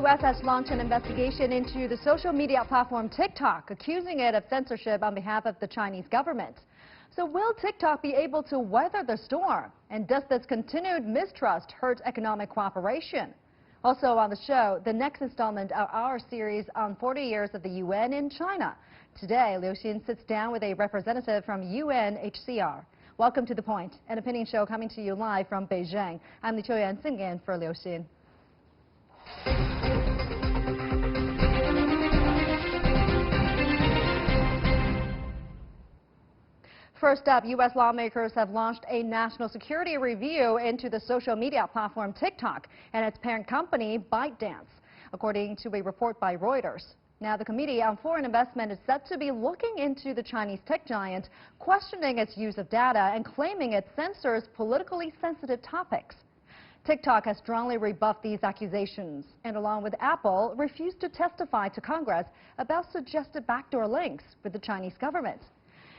U.S. has launched an investigation into the social media platform TikTok, accusing it of censorship on behalf of the Chinese government. So will TikTok be able to weather the storm? And does this continued mistrust hurt economic cooperation? Also on the show, the next installment of our series on 40 years of the UN in China. Today, Liu Xin sits down with a representative from UNHCR. Welcome to The Point, an opinion show coming to you live from Beijing. I'm Li Qiuyan, sitting in for Liu Xin. First up, U.S. lawmakers have launched a national security review into the social media platform TikTok and its parent company, ByteDance, according to a report by Reuters. Now, the Committee on Foreign Investment is set to be looking into the Chinese tech giant, questioning its use of data and claiming it censors politically sensitive topics. TikTok has strongly rebuffed these accusations and, along with Apple, refused to testify to Congress about suggested backdoor links with the Chinese government.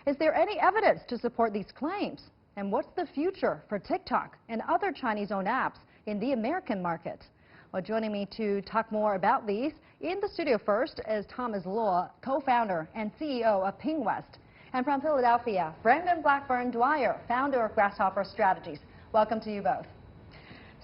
Is there any evidence to support these claims? And what's the future for TikTok and other Chinese-owned apps in the American market? Well, joining me to talk more about these in the studio first is Thomas Luo, co-founder and CEO of Pingwest. And from Philadelphia, Brandon Blackburn-Dwyer, founder of Grasshopper Strategies. Welcome to you both.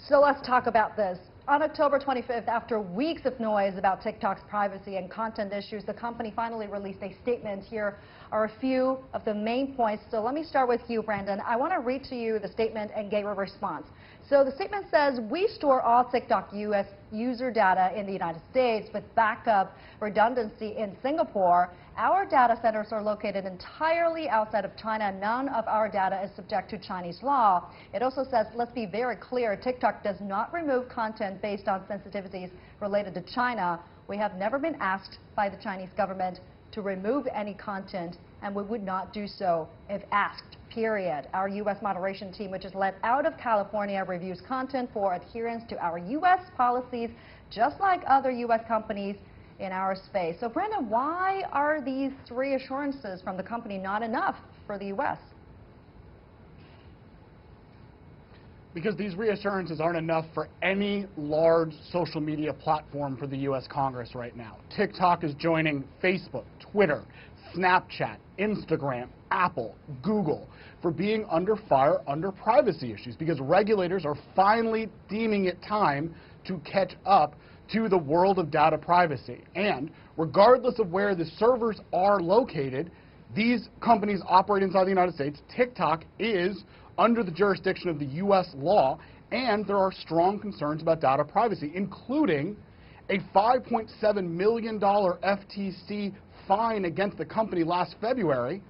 So let's talk about this. On October 25th, after weeks of noise about TikTok's privacy and content issues, the company finally released a statement. Here are a few of the main points. So let me start with you, Brandon. I want to read to you the statement and get a response. So the statement says, we store all TikTok US user data in the United States with backup redundancy in Singapore. Our data centers are located entirely outside of China. None of our data is subject to Chinese law. It also says, let's be very clear, TikTok does not remove content based on sensitivities related to China. We have never been asked by the Chinese government to remove any content, and we would not do so if asked, period. Our U.S. moderation team, which is led out of California, reviews content for adherence to our U.S. policies, just like other U.S. companies in our space. So, Brandon, why are these reassurances from the company not enough for the U.S.? Because these reassurances aren't enough for any large social media platform for the U.S. Congress right now. TikTok is joining Facebook, Twitter, Snapchat, Instagram, Apple, Google for being under fire under privacy issues because regulators are finally deeming it time to catch up to the world of data privacy. And regardless of where the servers are located, these companies operate inside the United States. TikTok is under the jurisdiction of the U.S. law, and there are strong concerns about data privacy, including a $5.7 million FTC fine against the company last February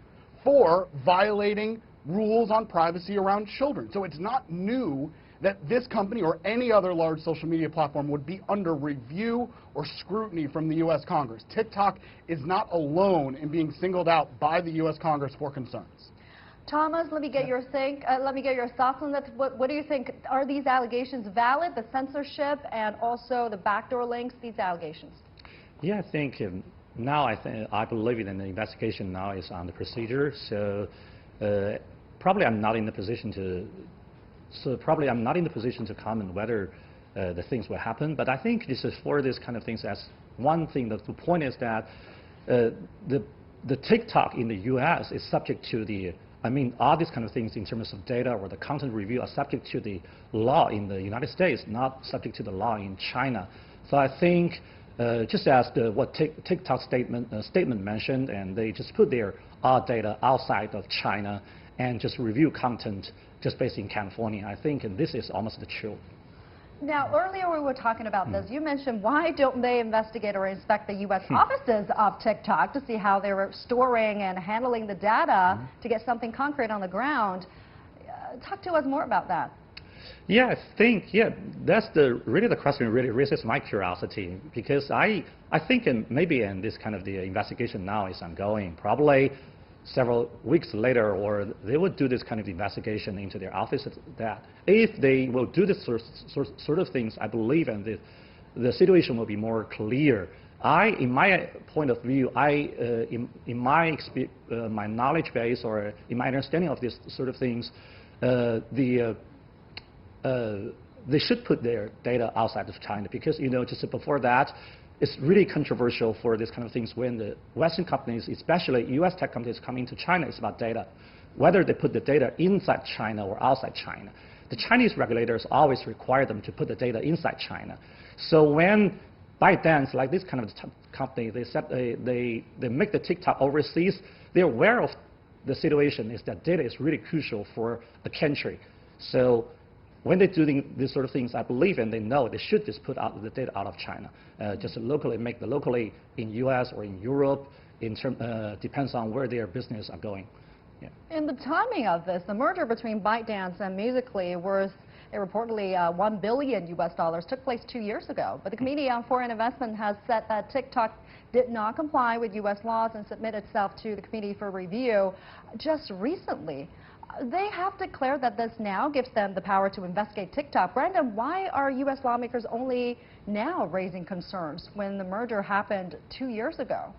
for violating rules on privacy around children. So it's not new that this company or any other large social media platform would be under review or scrutiny from the U.S. Congress. TikTok is not alone in being singled out by the U.S. Congress for concerns. Thomas, let me get your thoughts on that. What do you think? Are these allegations valid, the censorship and also the backdoor links, these allegations? Yeah, I think I believe in the investigation now is on the procedure. So probably I'm not in the position to comment whether the things will happen. But I think this is for this kind of things. As one thing, the point is that the TikTok in the U.S. is subject to the all these kind of things in terms of data or the content review are subject to the law in the United States, not subject to the law in China. So I think just as what TikTok statement mentioned, and they just put their data outside of China and just review content just based in California. I think this is almost the truth. Now, earlier we were talking about this. You mentioned why don't they investigate or inspect the U.S. offices of TikTok to see how they were storing and handling the data to get something concrete on the ground. Talk to us more about that. Yeah, I think, that's really the question really raises my curiosity because I think maybe in this kind of the investigation now is ongoing. Probably several weeks later, or they would do this kind of investigation into their offices. That if they will do this sort of things, I believe, and the situation will be more clear. In my point of view, in my knowledge base or in my understanding of this sort of things, they should put their data outside of China because, just before that, it's really controversial for this kind of things when the Western companies, especially US tech companies, come into China. It's about data, whether they put the data inside China or outside China. The Chinese regulators always require them to put the data inside China. So when ByteDance, like this kind of company, they make the TikTok overseas, they're aware of the situation is that data is really crucial for a country. So when they're doing these sort of things, I believe and they know they should just put out the data out of China, just locally, make the locally in US or in Europe, depends on where their business are going. Yeah. And the timing of this, the merger between ByteDance and Musical.ly worth reportedly $1 billion took place 2 years ago. But the Committee on Foreign Investment has said that TikTok did not comply with US laws and submit itself to the committee for review just recently. They have declared that this now gives them the power to investigate TikTok. Brandon, why are US lawmakers only now raising concerns when the merger happened 2 years ago?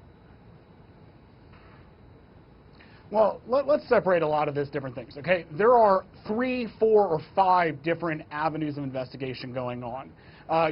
Well, let's separate a lot of these different things, okay? There are 3, 4, or 5 different avenues of investigation going on.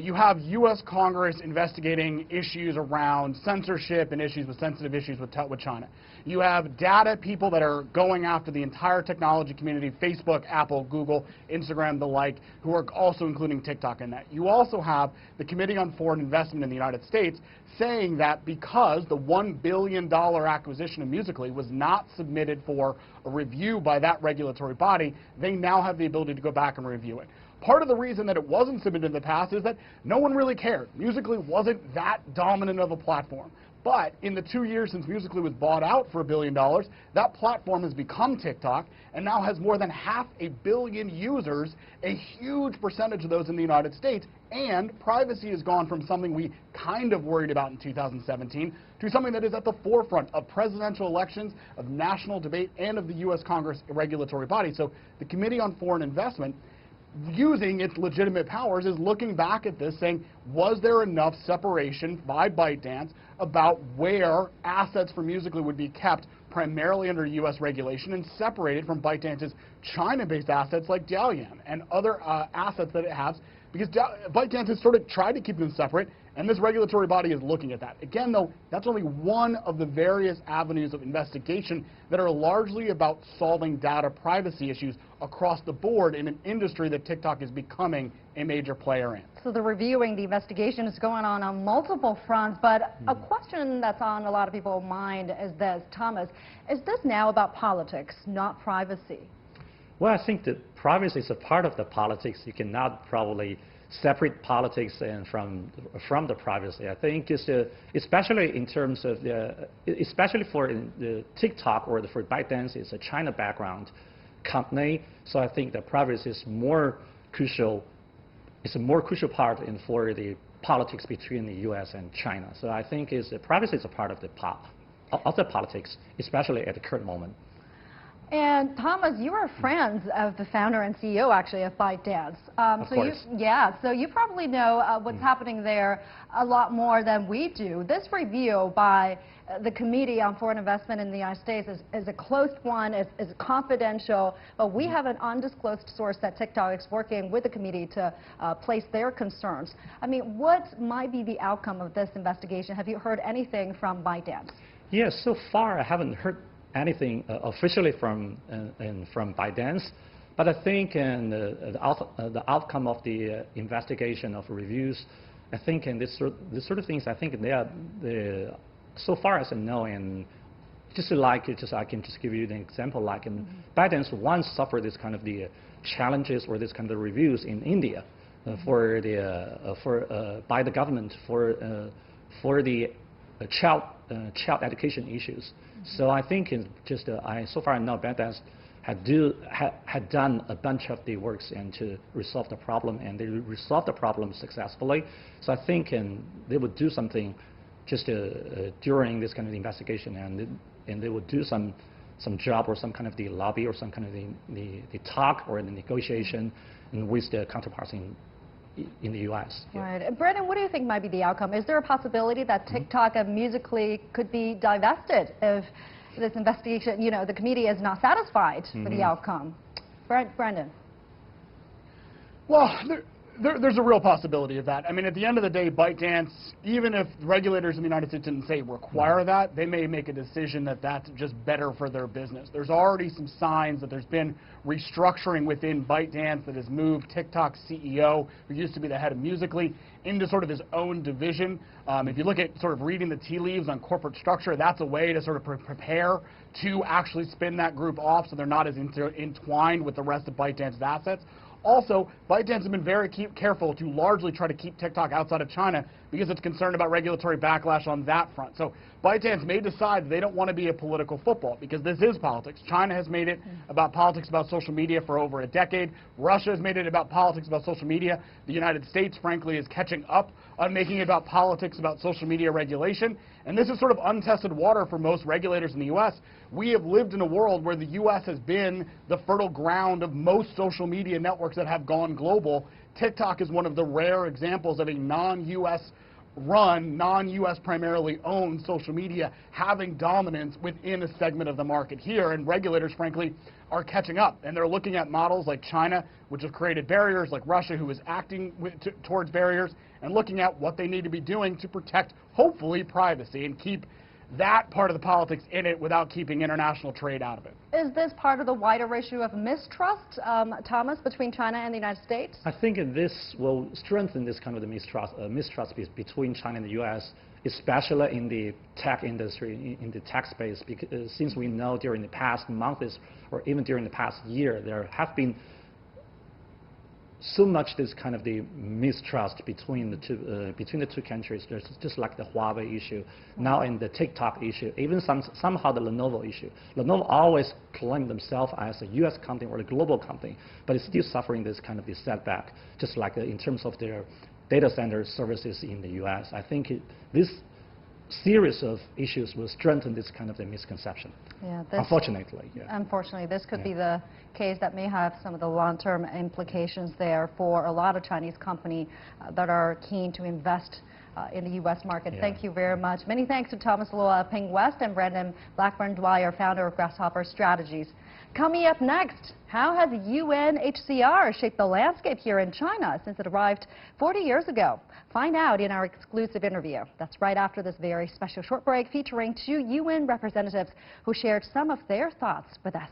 You have U.S. Congress investigating issues around censorship and sensitive issues with China. You have data people that are going after the entire technology community, Facebook, Apple, Google, Instagram, the like, who are also including TikTok in that. You also have the Committee on Foreign Investment in the United States saying that because the $1 billion acquisition of Musical.ly was not submitted for a review by that regulatory body, they now have the ability to go back and review it. Part of the reason that it wasn't submitted in the past is that no one really cared. Musical.ly wasn't that dominant of a platform. But in the 2 years since Musical.ly was bought out for $1 billion, that platform has become TikTok and now has more than 500 million users, a huge percentage of those in the United States. And privacy has gone from something we kind of worried about in 2017 to something that is at the forefront of presidential elections, of national debate, and of the U.S. Congress regulatory body. So the Committee on Foreign Investment, using its legitimate powers, is looking back at this saying, was there enough separation by ByteDance about where assets for Musical.ly would be kept primarily under U.S. regulation and separated from ByteDance's China-based assets like Dalian and other assets that it has, because ByteDance has sort of tried to keep them separate, and this regulatory body is looking at that. Again, though, that's only one of the various avenues of investigation that are largely about solving data privacy issues across the board in an industry that TikTok is becoming a major player in. So the investigation is going on multiple fronts, but a question that's on a lot of people's mind is this, Thomas, is this now about politics, not privacy? Well, I think that privacy is a part of the politics. You cannot probably separate politics and from the privacy. I think it's especially in terms of especially for the TikTok or for ByteDance, it's a China background company. So I think the privacy is more crucial. It's a more crucial part for the politics between the U.S. and China. So I think privacy is a part of the politics, especially at the current moment. And Thomas, you are friends of the founder and CEO, actually, of ByteDance. Of course. So you probably know what's happening there a lot more than we do. This review by the Committee on Foreign Investment in the United States is a closed one, is confidential, but we have an undisclosed source that TikTok is working with the committee to place their concerns. I mean, what might be the outcome of this investigation? Have you heard anything from ByteDance? Yes, so far I haven't heard anything officially from ByteDance, but I think the outcome of the investigation of reviews, I think in this sort of things, I think they are so far as I know, and I can just give you an example, like in ByteDance once suffered this kind of the challenges or this kind of reviews in India by the government for the child education issues. So I think so far I know ByteDance had done a bunch of the works and to resolve the problem, and they resolved the problem successfully. So I think they would do something just during this kind of investigation, and they would do some job or some kind of the lobby or some kind of the talk or the negotiation with the counterparts in the U.S. Right. And Brandon, what do you think might be the outcome? Is there a possibility that TikTok and Musical.ly could be divested if this investigation, the committee is not satisfied with the outcome? Brandon? Well, There's a real possibility of that. I mean, at the end of the day, ByteDance, even if regulators in the United States didn't say require that, they may make a decision that that's just better for their business. There's already some signs that there's been restructuring within ByteDance that has moved TikTok's CEO, who used to be the head of Musical.ly, into sort of his own division. If you look at sort of reading the tea leaves on corporate structure, that's a way to sort of prepare to actually spin that group off so they're not as entwined with the rest of ByteDance's assets. Also, ByteDance has been very careful to largely try to keep TikTok outside of China because it's concerned about regulatory backlash on that front. So ByteDance may decide they don't want to be a political football because this is politics. China has made it about politics about social media for over a decade. Russia has made it about politics about social media. The United States, frankly, is catching up on making it about politics about social media regulation. And this is sort of untested water for most regulators in the U.S. We have lived in a world where the U.S. has been the fertile ground of most social media networks that have gone global. TikTok is one of the rare examples of a non-U.S. run, non-U.S. primarily owned social media having dominance within a segment of the market here, and regulators, frankly, are catching up. And they're looking at models like China, which have created barriers, like Russia, who is acting towards barriers, and looking at what they need to be doing to protect, hopefully, privacy and keep that part of the politics in it without keeping international trade out of it. Is this part of the wider issue of mistrust, Thomas, between China and the United States? I think this will strengthen this kind of the mistrust between China and the U.S., especially in the tech industry, in the tech space, because since we know during the past months or even during the past year, there have been so much this kind of the mistrust between the two countries. There's just like the Huawei issue, now in the TikTok issue, even somehow the Lenovo issue. Lenovo always claimed themselves as a U.S. company or a global company, but it's still suffering this kind of the setback, just like in terms of their data center services in the U.S. I think this series of issues will strengthen this kind of the misconception. Yeah, unfortunately. Yeah. Unfortunately, this could be the case that may have some of the long-term implications there for a lot of Chinese companies that are keen to invest in the U.S. market. Yeah. Thank you very much. Many thanks to Thomas Luo of Pingwest and Brandon Blackburn-Dwyer, founder of Grasshopper Strategies. Coming up next, how has UNHCR shaped the landscape here in China since it arrived 40 years ago? Find out in our exclusive interview. That's right after this very special short break featuring 2 UN representatives who shared some of their thoughts with us.